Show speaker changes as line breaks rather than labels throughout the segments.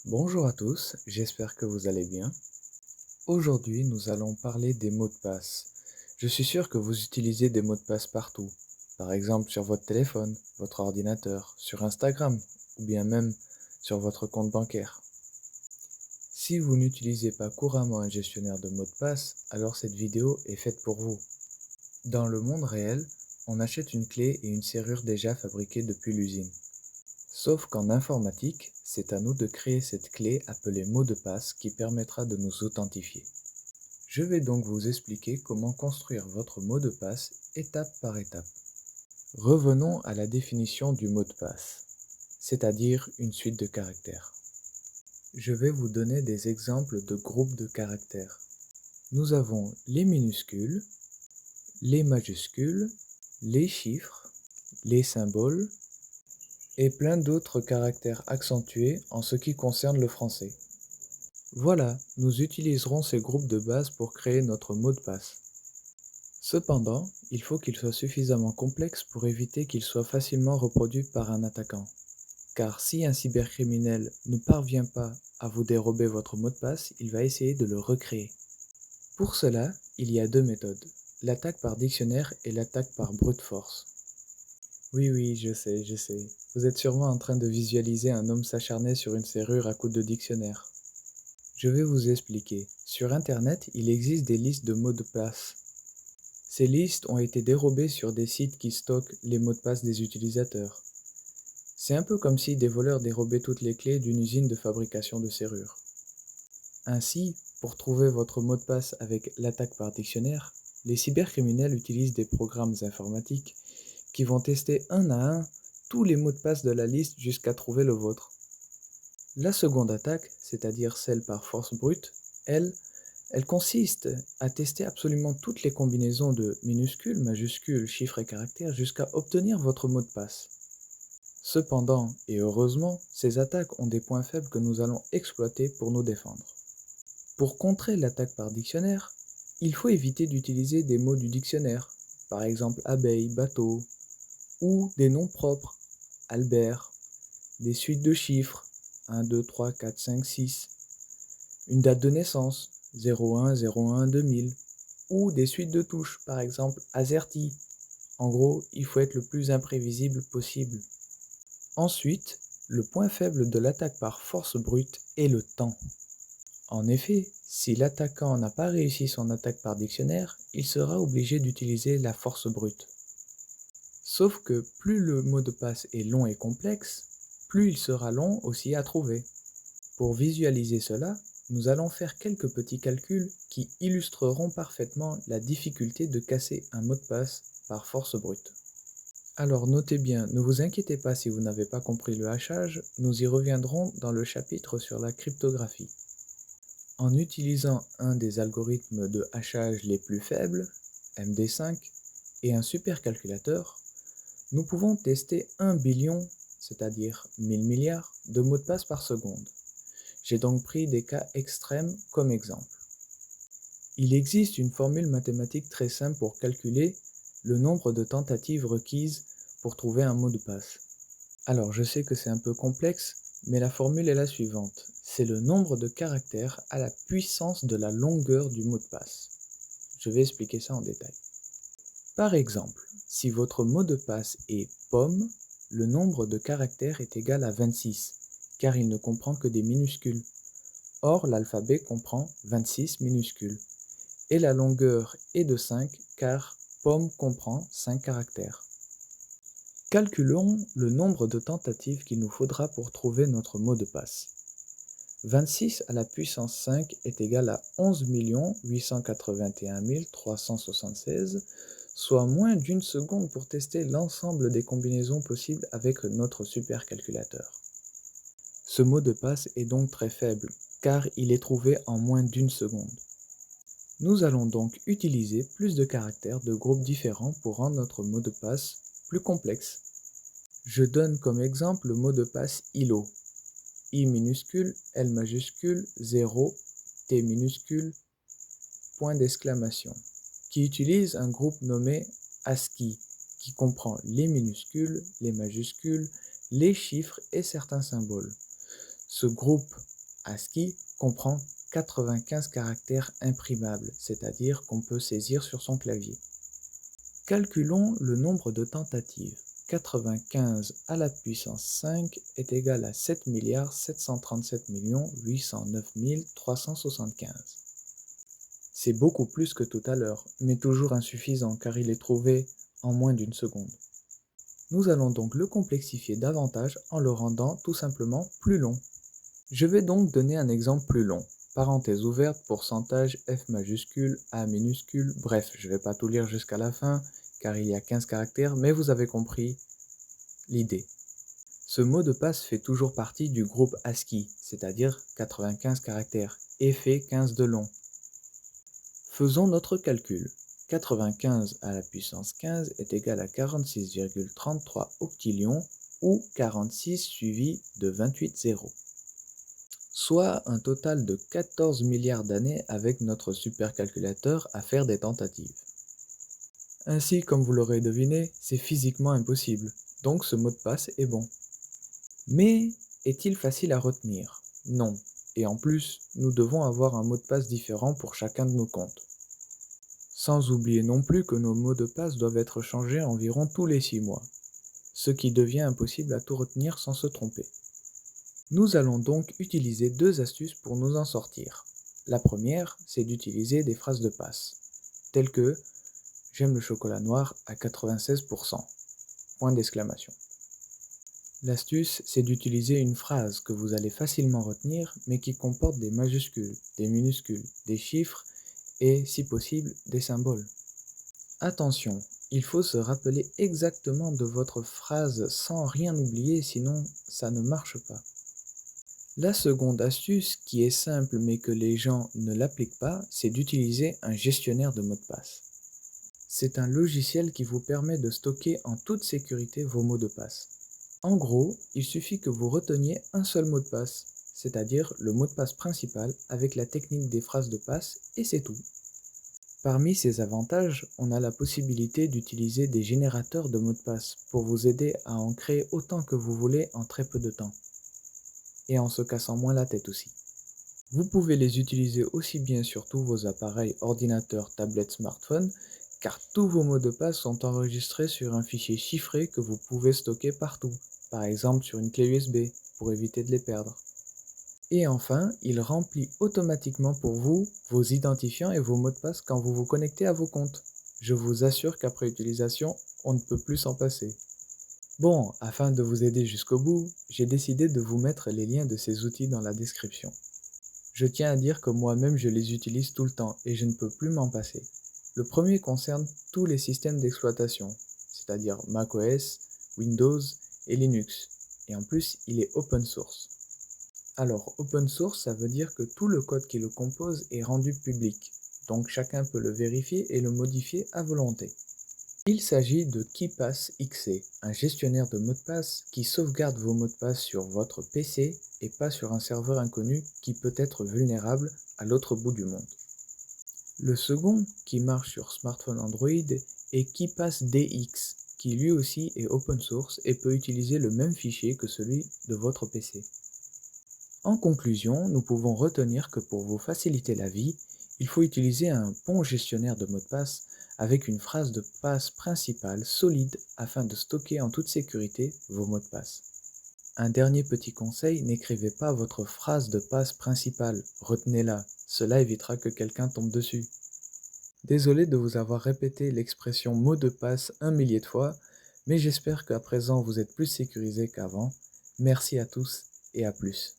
Bonjour à tous, j'espère que vous allez bien. Aujourd'hui, nous allons parler des mots de passe. Je suis sûr que vous utilisez des mots de passe partout, par exemple sur votre téléphone, votre ordinateur, sur Instagram ou bien même sur votre compte bancaire. Si vous n'utilisez pas couramment un gestionnaire de mots de passe, alors cette vidéo est faite pour vous. Dans le monde réel, on achète une clé et une serrure déjà fabriquées depuis l'usine. Sauf qu'en informatique, c'est à nous de créer cette clé appelée mot de passe qui permettra de nous authentifier. Je vais donc vous expliquer comment construire votre mot de passe étape par étape. Revenons à la définition du mot de passe, c'est-à-dire une suite de caractères. Je vais vous donner des exemples de groupes de caractères. Nous avons les minuscules, les majuscules, les chiffres, les symboles et plein d'autres caractères accentués en ce qui concerne le français. Voilà, nous utiliserons ces groupes de base pour créer notre mot de passe. Cependant, il faut qu'il soit suffisamment complexe pour éviter qu'il soit facilement reproduit par un attaquant. Car si un cybercriminel ne parvient pas à vous dérober votre mot de passe, il va essayer de le recréer. Pour cela, il y a deux méthodes, l'attaque par dictionnaire et l'attaque par brute force. Oui, je sais. Vous êtes sûrement en train de visualiser un homme s'acharner sur une serrure à coups de dictionnaire. Je vais vous expliquer. Sur Internet, il existe des listes de mots de passe. Ces listes ont été dérobées sur des sites qui stockent les mots de passe des utilisateurs. C'est un peu comme si des voleurs dérobaient toutes les clés d'une usine de fabrication de serrures. Ainsi, pour trouver votre mot de passe avec l'attaque par dictionnaire, les cybercriminels utilisent des programmes informatiques qui vont tester un à un tous les mots de passe de la liste jusqu'à trouver le vôtre. La seconde attaque, c'est-à-dire celle par force brute, elle consiste à tester absolument toutes les combinaisons de minuscules, majuscules, chiffres et caractères jusqu'à obtenir votre mot de passe. Cependant, et heureusement, ces attaques ont des points faibles que nous allons exploiter pour nous défendre. Pour contrer l'attaque par dictionnaire, il faut éviter d'utiliser des mots du dictionnaire, par exemple abeille, bateau, ou des noms propres, Albert, des suites de chiffres, 1, 2, 3, 4, 5, 6, une date de naissance, 01/01/2000, ou des suites de touches, par exemple AZERTY. En gros, il faut être le plus imprévisible possible. Ensuite, le point faible de l'attaque par force brute est le temps. En effet, si l'attaquant n'a pas réussi son attaque par dictionnaire, il sera obligé d'utiliser la force brute. Sauf que plus le mot de passe est long et complexe, plus il sera long aussi à trouver. Pour visualiser cela, nous allons faire quelques petits calculs qui illustreront parfaitement la difficulté de casser un mot de passe par force brute. Alors notez bien, ne vous inquiétez pas si vous n'avez pas compris le hachage, nous y reviendrons dans le chapitre sur la cryptographie. En utilisant un des algorithmes de hachage les plus faibles, MD5, et un supercalculateur, nous pouvons tester 1 billion, c'est-à-dire 1000 milliards, de mots de passe par seconde. J'ai donc pris des cas extrêmes comme exemple. Il existe une formule mathématique très simple pour calculer le nombre de tentatives requises pour trouver un mot de passe. Alors je sais que c'est un peu complexe, mais la formule est la suivante. C'est le nombre de caractères à la puissance de la longueur du mot de passe. Je vais expliquer ça en détail. Par exemple, si votre mot de passe est pomme, le nombre de caractères est égal à 26, car il ne comprend que des minuscules. Or, l'alphabet comprend 26 minuscules. Et la longueur est de 5, car pomme comprend 5 caractères. Calculons le nombre de tentatives qu'il nous faudra pour trouver notre mot de passe. 26 à la puissance 5 est égal à 11 881 376, soit moins d'une seconde pour tester l'ensemble des combinaisons possibles avec notre supercalculateur. Ce mot de passe est donc très faible, car il est trouvé en moins d'une seconde. Nous allons donc utiliser plus de caractères de groupes différents pour rendre notre mot de passe plus complexe. Je donne comme exemple le mot de passe ILO. I minuscule, L majuscule, 0, T minuscule, point d'exclamation, qui utilise un groupe nommé ASCII, qui comprend les minuscules, les majuscules, les chiffres et certains symboles. Ce groupe ASCII comprend 95 caractères imprimables, c'est-à-dire qu'on peut saisir sur son clavier. Calculons le nombre de tentatives. 95 à la puissance 5 est égal à 7 737 809 375. C'est beaucoup plus que tout à l'heure, mais toujours insuffisant car il est trouvé en moins d'une seconde. Nous allons donc le complexifier davantage en le rendant tout simplement plus long. Je vais donc donner un exemple plus long. Parenthèse ouverte, pourcentage, F majuscule, A minuscule, bref, je ne vais pas tout lire jusqu'à la fin, car il y a 15 caractères, mais vous avez compris l'idée. Ce mot de passe fait toujours partie du groupe ASCII, c'est-à-dire 95 caractères, et fait 15 de long. Faisons notre calcul. 95 à la puissance 15 est égal à 46,33 octillions, ou 46 suivi de 28 zéros. Soit un total de 14 milliards d'années avec notre supercalculateur à faire des tentatives. Ainsi, comme vous l'aurez deviné, c'est physiquement impossible, donc ce mot de passe est bon. Mais est-il facile à retenir? Non, et en plus, nous devons avoir un mot de passe différent pour chacun de nos comptes. Sans oublier non plus que nos mots de passe doivent être changés environ tous les 6 mois, ce qui devient impossible à tout retenir sans se tromper. Nous allons donc utiliser 2 astuces pour nous en sortir. La première, c'est d'utiliser des phrases de passe, telles que « J'aime le chocolat noir à 96%. » Point d'exclamation. L'astuce, c'est d'utiliser une phrase que vous allez facilement retenir, mais qui comporte des majuscules, des minuscules, des chiffres et, si possible, des symboles. Attention, il faut se rappeler exactement de votre phrase sans rien oublier, sinon ça ne marche pas. La seconde astuce, qui est simple mais que les gens ne l'appliquent pas, c'est d'utiliser un gestionnaire de mots de passe. C'est un logiciel qui vous permet de stocker en toute sécurité vos mots de passe. En gros, il suffit que vous reteniez un seul mot de passe, c'est-à-dire le mot de passe principal avec la technique des phrases de passe, et c'est tout. Parmi ces avantages, on a la possibilité d'utiliser des générateurs de mots de passe pour vous aider à en créer autant que vous voulez en très peu de temps. Et en se cassant moins la tête aussi. Vous pouvez les utiliser aussi bien sur tous vos appareils, ordinateurs, tablettes, smartphones, car tous vos mots de passe sont enregistrés sur un fichier chiffré que vous pouvez stocker partout, par exemple sur une clé USB, pour éviter de les perdre. Et enfin, il remplit automatiquement pour vous vos identifiants et vos mots de passe quand vous vous connectez à vos comptes. Je vous assure qu'après utilisation, on ne peut plus s'en passer. Bon, afin de vous aider jusqu'au bout, j'ai décidé de vous mettre les liens de ces outils dans la description. Je tiens à dire que moi-même je les utilise tout le temps et je ne peux plus m'en passer. Le premier concerne tous les systèmes d'exploitation, c'est-à-dire macOS, Windows et Linux, et en plus il est open source. Alors open source, ça veut dire que tout le code qui le compose est rendu public, donc chacun peut le vérifier et le modifier à volonté. Il s'agit de KeePassXC, un gestionnaire de mots de passe qui sauvegarde vos mots de passe sur votre PC et pas sur un serveur inconnu qui peut être vulnérable à l'autre bout du monde. Le second, qui marche sur smartphone Android, est KeePassDX, qui lui aussi est open source et peut utiliser le même fichier que celui de votre PC. En conclusion, nous pouvons retenir que pour vous faciliter la vie, il faut utiliser un bon gestionnaire de mots de passe avec une phrase de passe principale solide afin de stocker en toute sécurité vos mots de passe. Un dernier petit conseil, n'écrivez pas votre phrase de passe principale, retenez-la, cela évitera que quelqu'un tombe dessus. Désolé de vous avoir répété l'expression mot de passe un millier de fois, mais j'espère qu'à présent vous êtes plus sécurisé qu'avant. Merci à tous et à plus.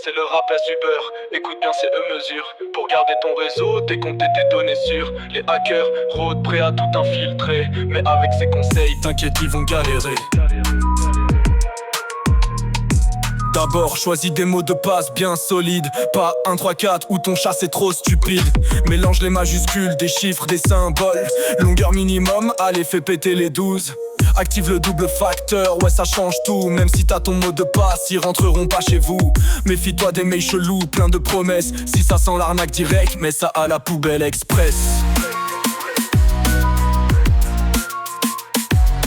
C'est le rap à super, écoute bien ces mesures. Pour garder ton réseau, tes comptes et tes données sûres. Les hackers rôdent prêts à tout infiltrer, mais avec ces conseils, t'inquiète, ils vont galérer. D'abord, choisis des mots de passe bien solides. Pas 1, 3, 4 ou ton chat c'est trop stupide. Mélange les majuscules, des chiffres, des symboles. Longueur minimum, allez fais péter les 12. Active le double facteur, ouais ça change tout. Même si t'as ton mot de passe, ils rentreront pas chez vous. Méfie-toi des mails chelous, plein de promesses. Si ça sent l'arnaque direct, mets ça à la poubelle express.